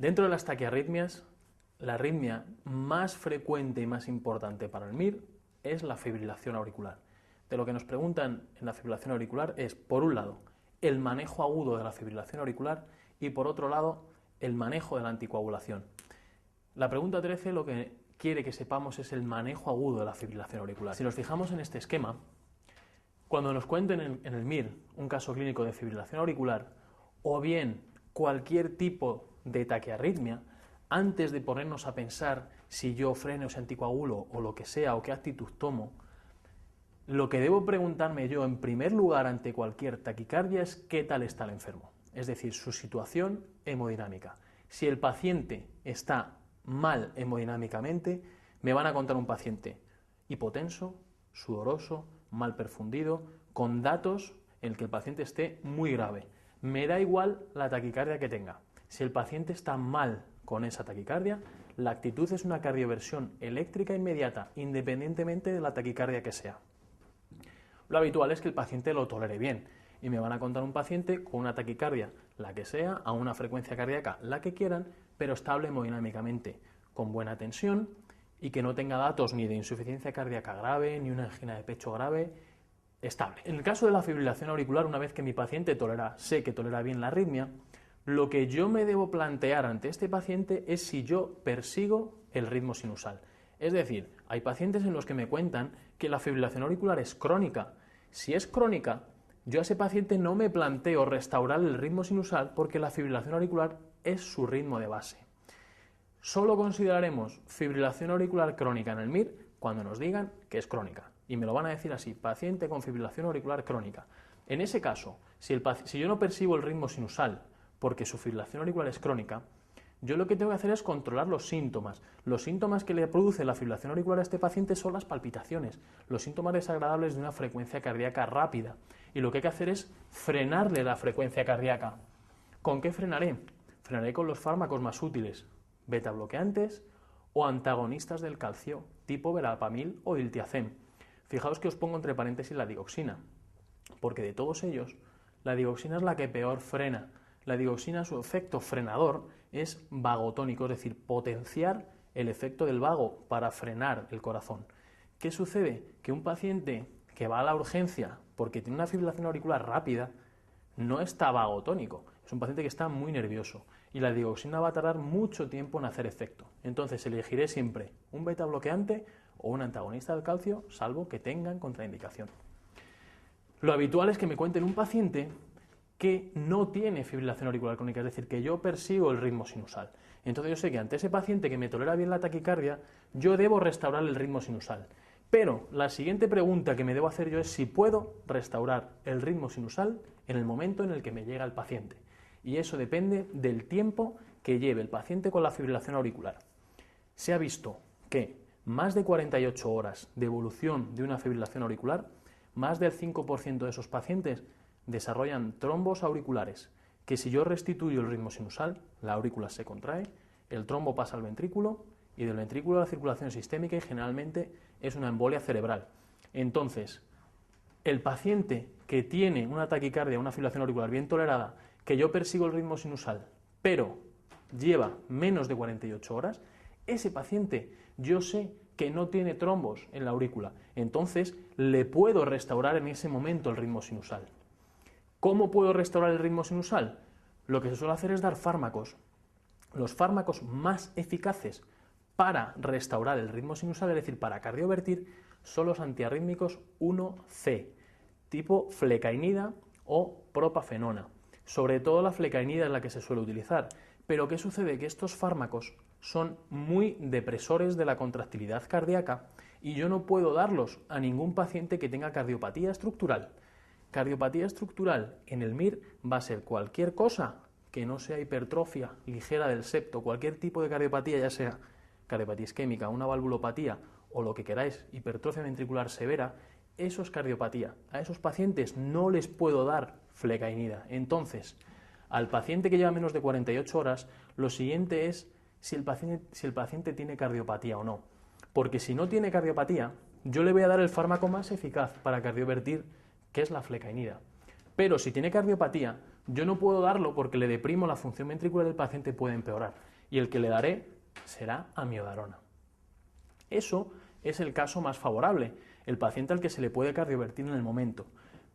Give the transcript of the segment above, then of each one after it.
Dentro de las taquiarritmias, la arritmia más frecuente y más importante para el MIR es la fibrilación auricular. De lo que nos preguntan en la fibrilación auricular es, por un lado, el manejo agudo de la fibrilación auricular y, por otro lado, el manejo de la anticoagulación. La pregunta 13 lo que quiere que sepamos es el manejo agudo de la fibrilación auricular. Si nos fijamos en este esquema, cuando nos cuenten en el MIR un caso clínico de fibrilación auricular o bien cualquier tipo de taquiarritmia, antes de ponernos a pensar si yo freno, si anticoagulo o lo que sea o qué actitud tomo, lo que debo preguntarme yo en primer lugar ante cualquier taquicardia es qué tal está el enfermo, es decir, su situación hemodinámica. Si el paciente está mal hemodinámicamente, me van a contar un paciente hipotenso, sudoroso, mal perfundido, con datos en el que el paciente esté muy grave. Me da igual la taquicardia que tenga. Si el paciente está mal con esa taquicardia, la actitud es una cardioversión eléctrica inmediata, independientemente de la taquicardia que sea. Lo habitual es que el paciente lo tolere bien y me van a contar un paciente con una taquicardia, la que sea, a una frecuencia cardíaca, la que quieran, pero estable hemodinámicamente, con buena tensión y que no tenga datos ni de insuficiencia cardíaca grave, ni una angina de pecho grave, estable. En el caso de la fibrilación auricular, una vez que mi paciente sé que tolera bien la arritmia, lo que yo me debo plantear ante este paciente es si yo persigo el ritmo sinusal. Es decir, hay pacientes en los que me cuentan que la fibrilación auricular es crónica. Si es crónica, yo a ese paciente no me planteo restaurar el ritmo sinusal porque la fibrilación auricular es su ritmo de base. Solo consideraremos fibrilación auricular crónica en el MIR cuando nos digan que es crónica. Y me lo van a decir así, paciente con fibrilación auricular crónica. En ese caso, si yo no percibo el ritmo sinusal porque su fibrilación auricular es crónica, yo lo que tengo que hacer es controlar los síntomas. Los síntomas que le produce la fibrilación auricular a este paciente son las palpitaciones, los síntomas desagradables de una frecuencia cardíaca rápida. Y lo que hay que hacer es frenarle la frecuencia cardíaca. ¿Con qué frenaré? Frenaré con los fármacos más útiles, beta bloqueantes o antagonistas del calcio, tipo verapamil o diltiazem. Fijaos que os pongo entre paréntesis la digoxina, porque de todos ellos, la digoxina es la que peor frena. La digoxina, su efecto frenador es vagotónico, es decir, potenciar el efecto del vago para frenar el corazón. ¿Qué sucede? Que un paciente que va a la urgencia porque tiene una fibrilación auricular rápida no está vagotónico, es un paciente que está muy nervioso y la digoxina va a tardar mucho tiempo en hacer efecto. Entonces elegiré siempre un beta bloqueante o un antagonista del calcio, salvo que tengan contraindicación. Lo habitual es que me cuenten un paciente que no tiene fibrilación auricular crónica, es decir, que yo persigo el ritmo sinusal. Entonces yo sé que ante ese paciente que me tolera bien la taquicardia, yo debo restaurar el ritmo sinusal. Pero la siguiente pregunta que me debo hacer yo es si puedo restaurar el ritmo sinusal en el momento en el que me llega el paciente. Y eso depende del tiempo que lleve el paciente con la fibrilación auricular. Se ha visto que más de 48 horas de evolución de una fibrilación auricular, más del 5% de esos pacientes desarrollan trombos auriculares, que si yo restituyo el ritmo sinusal, la aurícula se contrae, el trombo pasa al ventrículo y del ventrículo a la circulación sistémica y generalmente es una embolia cerebral. Entonces, el paciente que tiene una taquicardia, una fibrilación auricular bien tolerada, que yo persigo el ritmo sinusal, pero lleva menos de 48 horas, ese paciente yo sé que no tiene trombos en la aurícula, entonces le puedo restaurar en ese momento el ritmo sinusal. ¿Cómo puedo restaurar el ritmo sinusal? Lo que se suele hacer es dar fármacos. Los fármacos más eficaces para restaurar el ritmo sinusal, es decir, para cardiovertir, son los antiarrítmicos 1C, tipo flecainida o propafenona. Sobre todo la flecainida es la que se suele utilizar. Pero ¿qué sucede? Que estos fármacos son muy depresores de la contractilidad cardíaca y yo no puedo darlos a ningún paciente que tenga cardiopatía estructural. Cardiopatía estructural en el MIR va a ser cualquier cosa que no sea hipertrofia ligera del septo, cualquier tipo de cardiopatía, ya sea cardiopatía isquémica, una valvulopatía o lo que queráis, hipertrofia ventricular severa, eso es cardiopatía. A esos pacientes no les puedo dar flecainida. Entonces, al paciente que lleva menos de 48 horas, lo siguiente es si el paciente tiene cardiopatía o no. Porque si no tiene cardiopatía, yo le voy a dar el fármaco más eficaz para cardiovertir, que es la flecainida. Pero si tiene cardiopatía, yo no puedo darlo porque le deprimo la función ventricular del paciente, puede empeorar. y el que le daré será amiodarona. Eso es el caso más favorable, el paciente al que se le puede cardiovertir en el momento.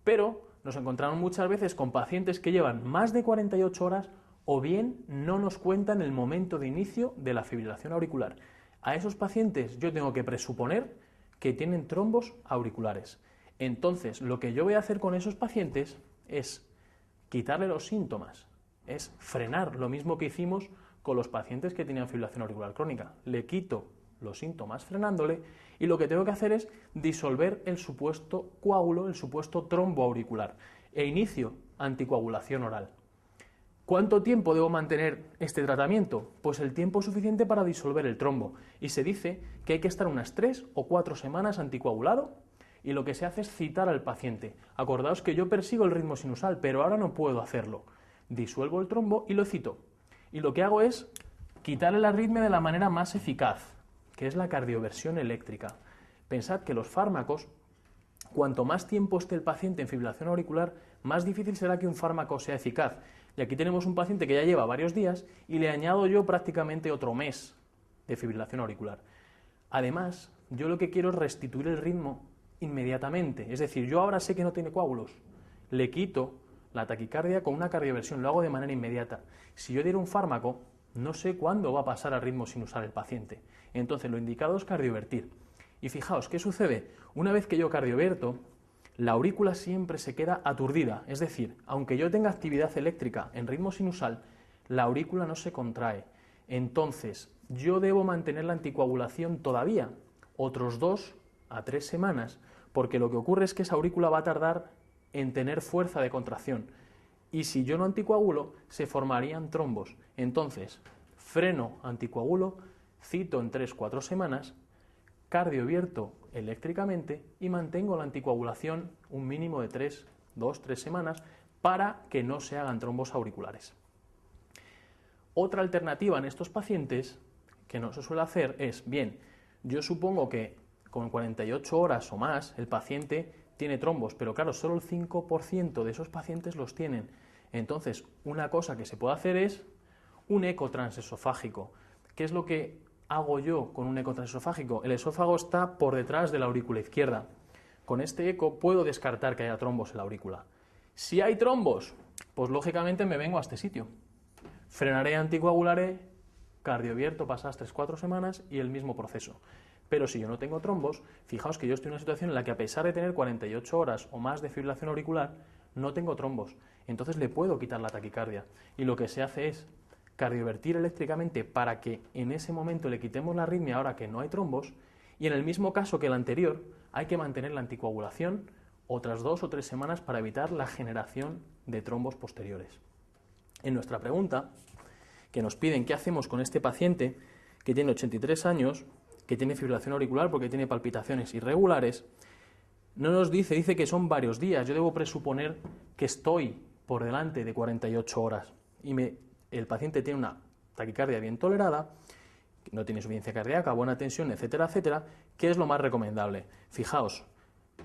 Pero nos encontramos muchas veces con pacientes que llevan más de 48 horas o bien no nos cuentan el momento de inicio de la fibrilación auricular. A esos pacientes yo tengo que presuponer que tienen trombos auriculares. Entonces, lo que yo voy a hacer con esos pacientes es quitarle los síntomas, es frenar lo mismo que hicimos con los pacientes que tenían fibrilación auricular crónica. Le quito los síntomas frenándole y lo que tengo que hacer es disolver el supuesto coágulo, el supuesto trombo auricular e inicio anticoagulación oral. ¿Cuánto tiempo debo mantener este tratamiento? Pues el tiempo suficiente para disolver el trombo y se dice que hay que estar unas 3 o 4 semanas anticoagulado y lo que se hace es citar al paciente. Acordaos que yo persigo el ritmo sinusal, pero ahora no puedo hacerlo. Disuelvo el trombo y lo cito. Y lo que hago es quitarle la arritmia de la manera más eficaz, que es la cardioversión eléctrica. Pensad que los fármacos, cuanto más tiempo esté el paciente en fibrilación auricular, más difícil será que un fármaco sea eficaz. Y aquí tenemos un paciente que ya lleva varios días y le añado yo prácticamente otro mes de fibrilación auricular. Además, yo lo que quiero es restituir el ritmo inmediatamente. Es decir, yo ahora sé que no tiene coágulos, le quito la taquicardia con una cardioversión, lo hago de manera inmediata. Si yo diera un fármaco, no sé cuándo va a pasar al ritmo sinusal el paciente. Entonces, lo indicado es cardiovertir. Y fijaos, ¿qué sucede? Una vez que yo cardioverto, la aurícula siempre se queda aturdida, es decir, aunque yo tenga actividad eléctrica en ritmo sinusal, la aurícula no se contrae. Entonces, yo debo mantener la anticoagulación todavía, otros 2 a 3 semanas, porque lo que ocurre es que esa aurícula va a tardar en tener fuerza de contracción. Y si yo no anticoagulo, se formarían trombos. Entonces, freno, anticoagulo, cito en 3-4 semanas, cardiovierto eléctricamente y mantengo la anticoagulación un mínimo de 2-3 semanas para que no se hagan trombos auriculares. Otra alternativa en estos pacientes que no se suele hacer es, bien, yo supongo que con 48 horas o más el paciente tiene trombos, pero claro, solo el 5% de esos pacientes los tienen. Entonces, una cosa que se puede hacer es un eco transesofágico. ¿Qué es lo que hago yo con un eco transesofágico? El esófago está por detrás de la aurícula izquierda. Con este eco puedo descartar que haya trombos en la aurícula. Si hay trombos, pues lógicamente me vengo a este sitio. Frenaré, anticoagularé, cardiovierto pasadas 3-4 semanas y el mismo proceso. Pero si yo no tengo trombos, fijaos que yo estoy en una situación en la que a pesar de tener 48 horas o más de fibrilación auricular, no tengo trombos. Entonces le puedo quitar la taquicardia. Y lo que se hace es cardiovertir eléctricamente para que en ese momento le quitemos la arritmia ahora que no hay trombos, y en el mismo caso que el anterior, hay que mantener la anticoagulación otras 2 o 3 semanas para evitar la generación de trombos posteriores. En nuestra pregunta, que nos piden qué hacemos con este paciente que tiene 83 años, que tiene fibrilación auricular porque tiene palpitaciones irregulares, no nos dice que son varios días. Yo debo presuponer que estoy por delante de 48 horas y el paciente tiene una taquicardia bien tolerada, no tiene insuficiencia cardíaca, buena tensión, etcétera, etcétera. ¿Qué es lo más recomendable? Fijaos,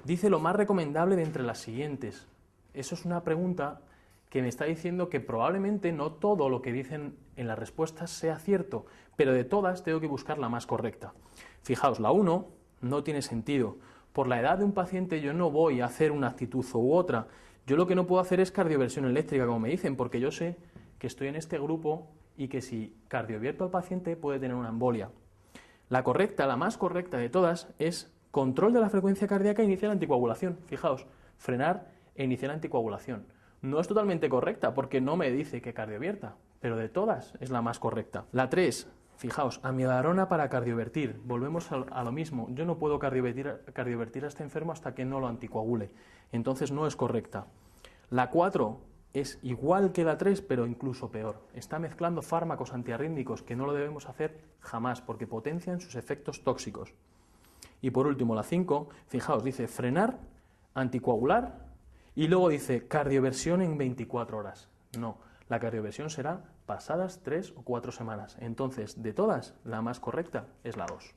dice lo más recomendable de entre las siguientes. Eso es una pregunta que me está diciendo que probablemente no todo lo que dicen en las respuestas sea cierto, pero de todas tengo que buscar la más correcta. Fijaos, la 1 no tiene sentido. Por la edad de un paciente yo no voy a hacer una actitud u otra. Yo lo que no puedo hacer es cardioversión eléctrica, como me dicen, porque yo sé que estoy en este grupo y que si cardiovierto al paciente puede tener una embolia. La correcta, la más correcta de todas, es control de la frecuencia cardíaca e iniciar la anticoagulación. Fijaos, frenar e iniciar la anticoagulación. No es totalmente correcta porque no me dice que cardiovierta, pero de todas es la más correcta. La 3, fijaos, amiodarona para cardiovertir. Volvemos a lo mismo. Yo no puedo cardiovertir a este enfermo hasta que no lo anticoagule. Entonces no es correcta. La 4 es igual que la 3, pero incluso peor. Está mezclando fármacos antiarrítmicos, que no lo debemos hacer jamás, porque potencian sus efectos tóxicos. Y por último, la 5, fijaos, dice frenar, anticoagular, y luego dice cardioversión en 24 horas. No, la cardioversión será pasadas 3 o 4 semanas. Entonces, de todas, la más correcta es la 2.